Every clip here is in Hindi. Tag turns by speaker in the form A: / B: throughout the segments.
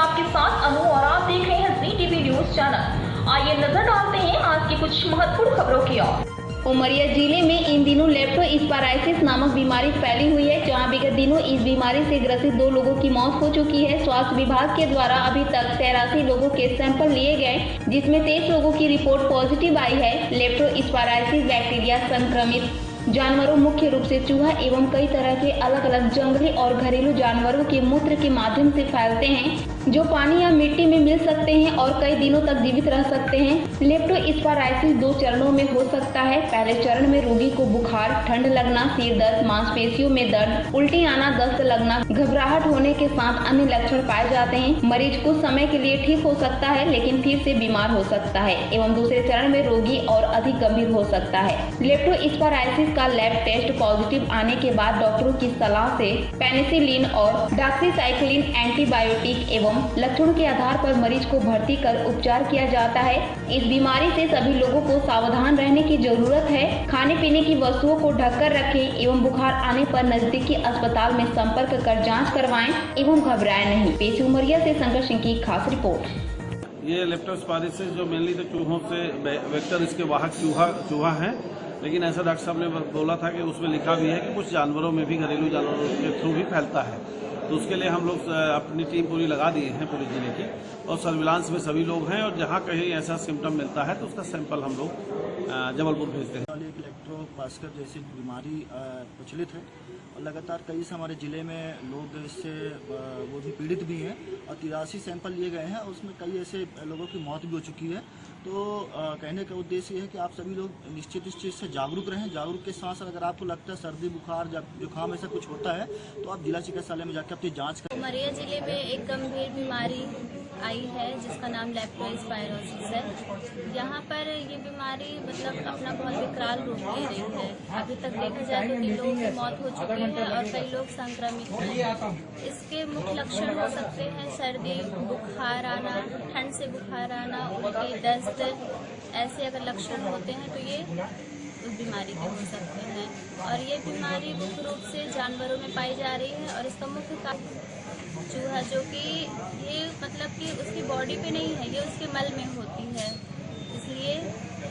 A: आपके साथ अनु और आप देख रहे हैं जी टीवी न्यूज चैनल। आइए नजर डालते हैं आज की कुछ महत्वपूर्ण खबरों की ओर।
B: उमरिया जिले में इन दिनों लेप्टोस्पायरोसिस नामक बीमारी फैली हुई है, जहां विगत दिनों इस बीमारी से ग्रसित 2 लोगों की मौत हो चुकी है। स्वास्थ्य विभाग के द्वारा अभी तक 83 लोगों के सैंपल लिए गए, जिसमें 23 लोगों की रिपोर्ट पॉजिटिव आई है। लेप्टोस्पायरोसिस बैक्टीरिया संक्रमित जानवरों, मुख्य रूप से चूहा एवं कई तरह के अलग अलग जंगली और घरेलू जानवरों के मूत्र के माध्यम से फैलते हैं, जो पानी या मिट्टी में मिल सकते हैं और कई दिनों तक जीवित रह सकते हैं। लेप्टोस्पायरोसिस 2 चरणों में हो सकता है। पहले चरण में रोगी को बुखार, ठंड लगना, सिर दर्द, मांसपेशियों में दर्द, उल्टी आना, दस्त लगना, घबराहट होने के साथ अन्य लक्षण पाए जाते हैं। मरीज कुछ समय के लिए ठीक हो सकता है, लेकिन फिर से बीमार हो सकता है एवं दूसरे चरण में रोगी और अधिक गंभीर हो सकता है। लेप्टोस्पायरोसिस का लैब टेस्ट पॉजिटिव आने के बाद डॉक्टरों की सलाह से पेनिसिलिन और डॉक्सीसाइक्लिन एंटीबायोटिक एवं लक्षणों के आधार पर मरीज को भर्ती कर उपचार किया जाता है। इस बीमारी से सभी लोगों को सावधान रहने की जरूरत है। खाने पीने की वस्तुओं को ढककर रखें एवं बुखार आने पर नजदीकी अस्पताल में संपर्क कर जांच करवाएं एवं घबराएं नहीं। पेश उमरिया से शंकर सिंह की खास रिपोर्ट।
C: ये लेप्टोस्पायरोसिस जो मेनली तो चूहों से वेक्टर इसके वाहक चूहा है, लेकिन ऐसा डॉक्टर साहब ने बोला था कि उसमें लिखा भी है कि कुछ जानवरों में भी, घरेलू जानवरों के थ्रू भी फैलता है। तो उसके लिए हम लोग अपनी टीम पूरी लगा दिए हैं पूरे जिले की, और सर्विलांस में सभी लोग हैं, और जहां कहीं ऐसा सिम्टम मिलता है तो उसका सैंपल हम लोग जबलपुर भेजते हैं।
D: लेप्टोस्पायरोसिस जैसी बीमारी प्रचलित है और लगातार कई से हमारे जिले में लोग इससे वो भी पीड़ित भी हैं, और 83 सैंपल लिए गए हैं और उसमें कई ऐसे लोगों की मौत भी हो चुकी है। तो कहने का उद्देश्य ये है कि आप सभी लोग निश्चित इस चीज़ से जागरूक रहें। जागरूक के साथ साथ अगर आपको लगता है सर्दी, बुखार, जुकाम ऐसा कुछ होता है तो आप जिला चिकित्सालय में जाकर अपनी जाँच करें।
E: उमरिया जिले में एक गंभीर बीमारी आई है जिसका नाम लेप्टोस्पायरोसिस है। यहाँ पर ये बीमारी मतलब अपना बहुत विकराल रूप ले रही है। अभी तक देखा जाए तो 3 लोगों की मौत हो चुकी है और कई लोग संक्रमित हैं। इसके मुख्य लक्षण हो सकते हैं सर्दी, बुखार आना, ठंड से बुखार आना, उल्टी, दस्त। ऐसे अगर लक्षण होते हैं तो ये उस बीमारी के हो सकते हैं। और ये बीमारी मुख्य रूप से जानवरों में पाई जा रही है और इसका मुख्य कारण चूहा, जो कि ये मतलब कि उसकी बॉडी पे नहीं है, ये उसके मल में होती है। इसलिए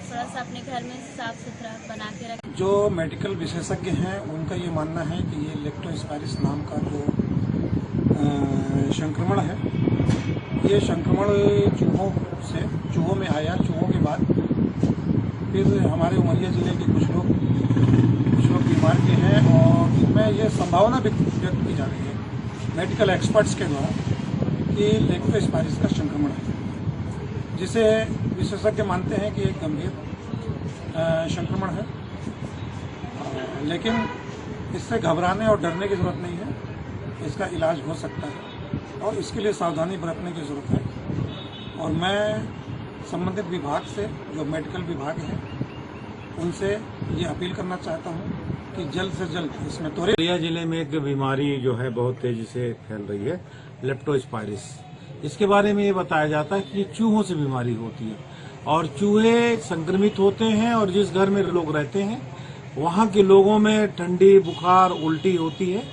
E: थोड़ा सा अपने घर में साफ सुथरा बना के रखें।
F: जो मेडिकल विशेषज्ञ हैं उनका ये मानना है कि ये लेप्टोस्पायरोसिस नाम का जो संक्रमण है, ये संक्रमण चूहों में आया। चूहों के बाद फिर हमारे उमरिया जिले के कुछ लोग बीमार भी हैं, और इनमें ये संभावना व्यक्त की जा रही है मेडिकल एक्सपर्ट्स के द्वारा कि लेप्टोस्पायरोसिस का संक्रमण है, जिसे विशेषज्ञ मानते हैं कि एक गंभीर संक्रमण है। लेकिन इससे घबराने और डरने की जरूरत नहीं है। इसका इलाज हो सकता है और इसके लिए सावधानी बरतने की जरूरत है। और मैं संबंधित विभाग से, जो मेडिकल विभाग है, उनसे ये अपील करना चाहता हूँ कि जल्द से जल्द इसमें त्वरित।
G: उमरिया जिले में एक बीमारी जो है बहुत तेजी से फैल रही है, लेप्टोस्पायरोसिस। इसके बारे में ये बताया जाता है कि ये चूहों से बीमारी होती है और चूहे संक्रमित होते हैं, और जिस घर में लोग रहते हैं वहाँ के लोगों में ठंडी, बुखार, उल्टी होती है,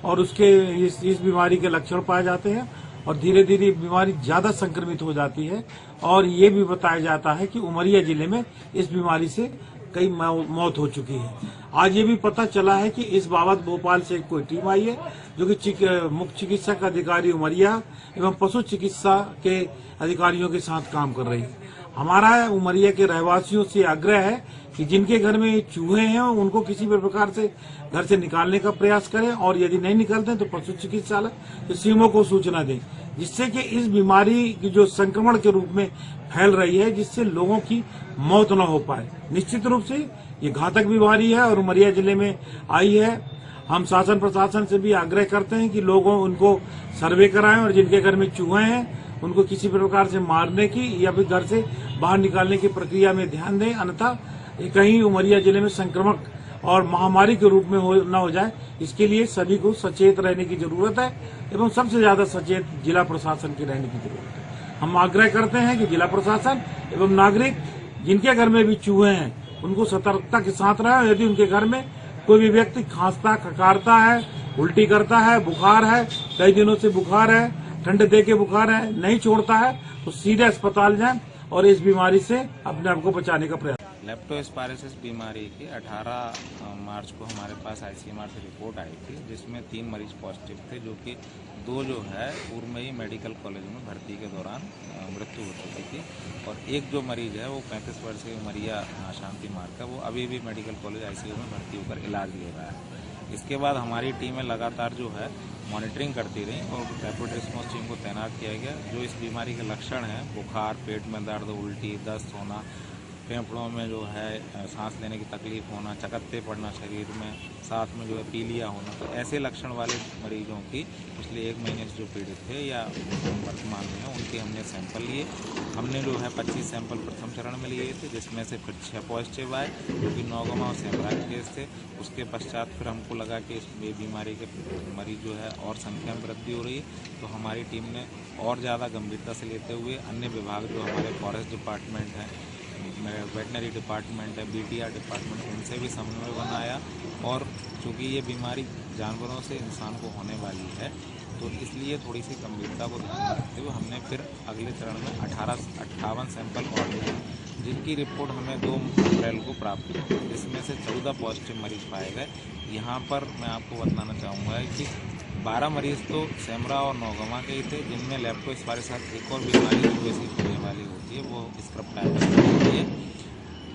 G: और उसके इस बीमारी के लक्षण पाए जाते हैं, और धीरे धीरे बीमारी ज्यादा संक्रमित हो जाती है। और ये भी बताया जाता है कि उमरिया जिले में इस बीमारी से कई मौत हो चुकी है। आज ये भी पता चला है कि इस बाबत भोपाल से कोई टीम आई है, जो कि मुख्य चिकित्सक अधिकारी उमरिया एवं पशु चिकित्सा के अधिकारियों के साथ काम कर रही है। हमारा उमरिया के रहवासियों से आग्रह है कि जिनके घर में चूहे हैं उनको किसी भी प्रकार से घर से निकालने का प्रयास करें, और यदि नहीं निकलते हैं तो पशु चिकित्सालय तो सीमो को सूचना दें, जिससे कि इस बीमारी की जो संक्रमण के रूप में फैल रही है, जिससे लोगों की मौत न हो पाए। निश्चित रूप से ये घातक बीमारी है और उमरिया जिले में आई है। हम शासन प्रशासन से भी आग्रह करते हैं कि लोगों उनको सर्वे कराएं, और जिनके घर में चूहे हैं उनको किसी प्रकार से मारने की या फिर घर से बाहर निकालने की प्रक्रिया में ध्यान दें, अन्यथा कहीं उमरिया जिले में संक्रमक और महामारी के रूप में न हो जाए, इसके लिए सभी को सचेत रहने की जरूरत है, एवं सबसे ज्यादा सचेत जिला प्रशासन की रहने की जरूरत है। हम आग्रह करते हैं कि जिला प्रशासन एवं नागरिक जिनके घर में भी चूहे हैं उनको सतर्कता के साथ रहे। यदि उनके घर में कोई भी व्यक्ति खांसता, खकारता है, उल्टी करता है, बुखार है, कई दिनों से बुखार है, ठंड दे के बुखार है नहीं छोड़ता है तो सीधे अस्पताल जाएं और इस बीमारी से अपने आप को बचाने का प्रयास।
H: लेप्टोस्पायरोसिस बीमारी की 18 मार्च को हमारे पास आईसीएमआर से रिपोर्ट आई थी, जिसमें 3 मरीज पॉजिटिव थे, जो कि 2 जो है पूर्व में ही मेडिकल कॉलेज में भर्ती के दौरान मृत्यु हो चुकी थी, और एक जो मरीज है वो 35 वर्षीय मरिया शांति मार्ग का, वो अभी भी मेडिकल कॉलेज आईसीयू में भर्ती होकर इलाज ले रहा है। इसके बाद हमारी टीमें लगातार जो है मॉनिटरिंग करती रही और रैपिड रिस्पॉन्स टीम को तैनात किया गया। जो इस बीमारी के लक्षण हैं, बुखार, पेट में दर्द, उल्टी, दस्त होना, फेफड़ों में जो है सांस लेने की तकलीफ होना, चकत्ते पड़ना शरीर में, साथ में जो है पीलिया होना, तो ऐसे लक्षण वाले मरीजों की पिछले 1 महीने से जो पीड़ित थे या वर्तमान में उनके हमने सैंपल लिए। हमने जो है 25 सैंपल प्रथम चरण में लिए थे, जिसमें से फिर 6 पॉजिटिव आए, जो कि नौगमा और सेमरा के केस थे। उसके पश्चात फिर हमको लगा कि इस बीमारी के मरीज जो है और संख्या में वृद्धि हो रही है, तो हमारी टीम ने और ज़्यादा गंभीरता से लेते हुए अन्य विभाग जो हमारे फॉरेस्ट डिपार्टमेंट है, वेटनरी डिपार्टमेंट है, बीटीआर डिपार्टमेंट, उनसे भी समन्वय बनाया। और चूँकि ये बीमारी जानवरों से इंसान को होने वाली है, तो इसलिए थोड़ी सी गंभीरता को ध्यान में रखते हुए हमने फिर अगले चरण में 58 सैंपल और लिए, जिनकी रिपोर्ट हमें 2 अप्रैल को प्राप्त हुई, जिसमें से 14 पॉजिटिव मरीज पाए गए। यहाँ पर मैं आपको बताना चाहूँगा कि 12 मरीज तो सेमरा और नौगमा के ही थे, जिनमें लेप्टोस्पायरोसिस के साथ एक और बीमारी जो वैसी होने वाली होती है, वो स्क्रब होती है,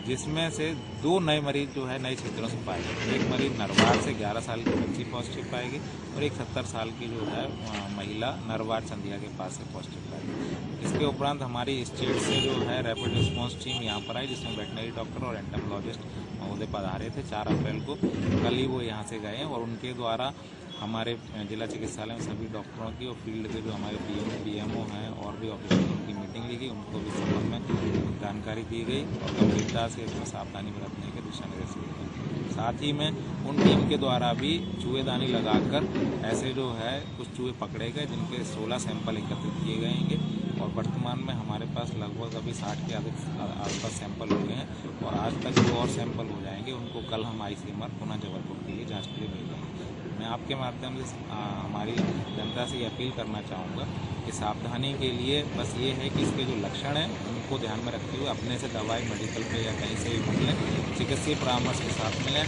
H: जिसमें से 2 नए मरीज जो है नए क्षेत्रों से पाए गए। एक मरीज नरवार से 11 साल की बच्ची पॉजिटिव पाएगी और एक 70 साल की जो है महिला नरवार चंदिया के पास से पॉजिटिव पाएगी। इसके उपरांत हमारी स्टेट से जो है रैपिड रिस्पॉन्स टीम यहाँ पर आई, जिसमें वेटनरी डॉक्टर और एंटोमोलॉजिस्ट महोदय पधारे थे 4 अप्रैल को। कल ही वो यहाँ से गए हैं और उनके द्वारा हमारे जिला चिकित्सालय में सभी डॉक्टरों की और फील्ड के जो हमारे पीएमओ हैं और भी ऑफिसर, उनकी मीटिंग ली गई, उनको भी संबंध में जानकारी दी गई और गंभीरता से इसमें सावधानी बरतने के दिशा निर्देश दिए गए। साथ ही में उन टीम के द्वारा भी चूहेदानी लगाकर ऐसे जो है कुछ चूहे पकड़े गए, जिनके 16 सैंपल एकत्रित किए गएंगे और वर्तमान में हमारे पास लगभग अभी 60 के आसपास सैंपल हो गए हैं और आज तक जो और सैंपल हो जाएंगे उनको कल हम आईसीएमआर पुनः जबलपुर के लिए जाँच के लिए भेजेंगे। मैं आपके माध्यम से हमारी जनता से ये अपील करना चाहूँगा कि सावधानी के लिए बस ये है कि इसके जो लक्षण हैं उनको ध्यान में रखते हुए अपने से दवाई मेडिकल पे या कहीं से भी मिलें, चिकित्सीय परामर्श के साथ मिलें।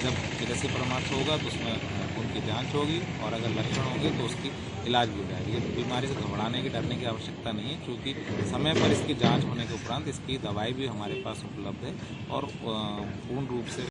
H: जब चिकित्सीय परामर्श होगा तो उसमें उनकी जांच होगी और अगर लक्षण होंगे तो उसकी इलाज भी हो जाएगी। ये बीमारी से घबराने की, डरने की आवश्यकता नहीं है, क्योंकि समय पर इसकी जाँच होने के उपरांत इसकी दवाई भी हमारे पास उपलब्ध है और पूर्ण रूप से